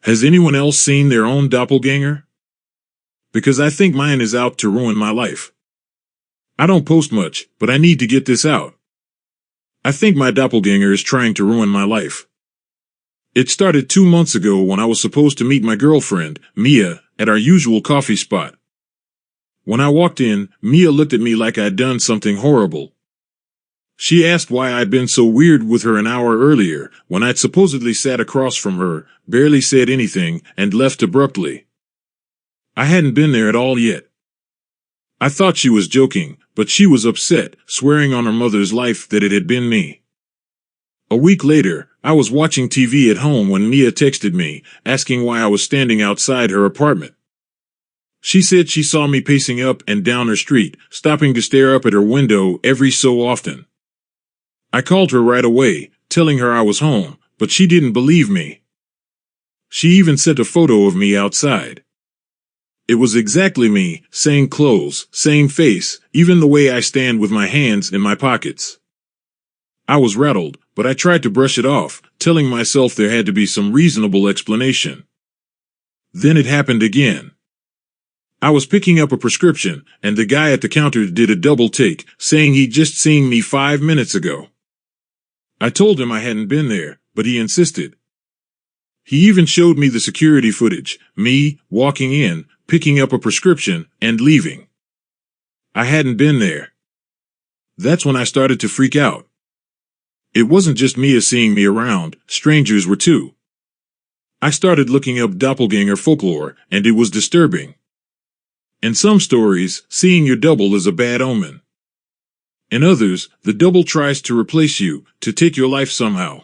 Has anyone else seen their own doppelganger? Because I think mine is out to ruin my life. I don't post much, but I need to get this out. I think my doppelganger is trying to ruin my life. It started 2 months ago when I was supposed to meet my girlfriend, Mia, at our usual coffee spot. When I walked in, Mia looked at me like I'd done something horrible. She asked why I'd been so weird with her an hour earlier, when I'd supposedly sat across from her, barely said anything, and left abruptly. I hadn't been there at all yet. I thought she was joking, but she was upset, swearing on her mother's life that it had been me. A week later, I was watching TV at home when Mia texted me, asking why I was standing outside her apartment. She said she saw me pacing up and down her street, stopping to stare up at her window every so often. I called her right away, telling her I was home, but she didn't believe me. She even sent a photo of me outside. It was exactly me, same clothes, same face, even the way I stand with my hands in my pockets. I was rattled, but I tried to brush it off, telling myself there had to be some reasonable explanation. Then it happened again. I was picking up a prescription, and the guy at the counter did a double take, saying he'd just seen me 5 minutes ago. I told him I hadn't been there, but he insisted. He even showed me the security footage, me walking in, picking up a prescription, and leaving. I hadn't been there. That's when I started to freak out. It wasn't just Mia seeing me around, strangers were too. I started looking up doppelganger folklore, and it was disturbing. In some stories, seeing your double is a bad omen. In others, the double tries to replace you, to take your life somehow.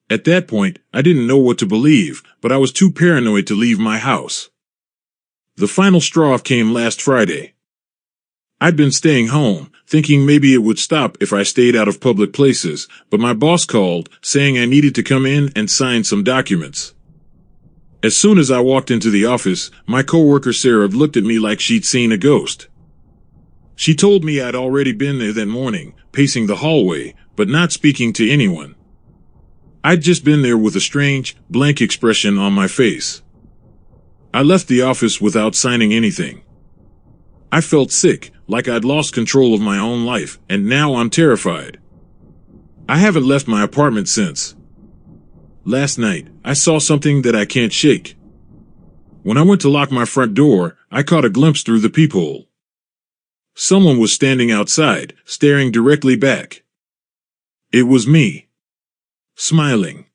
At that point, I didn't know what to believe, but I was too paranoid to leave my house. The final straw came last Friday. I'd been staying home, thinking maybe it would stop if I stayed out of public places, but my boss called, saying I needed to come in and sign some documents. As soon as I walked into the office, my coworker Sarah looked at me like she'd seen a ghost. She told me I'd already been there that morning, pacing the hallway, but not speaking to anyone. I'd just been there with a strange, blank expression on my face. I left the office without signing anything. I felt sick, like I'd lost control of my own life, and now I'm terrified. I haven't left my apartment since. Last night, I saw something that I can't shake. When I went to lock my front door, I caught a glimpse through the peephole. Someone was standing outside, staring directly back. It was me. Smiling.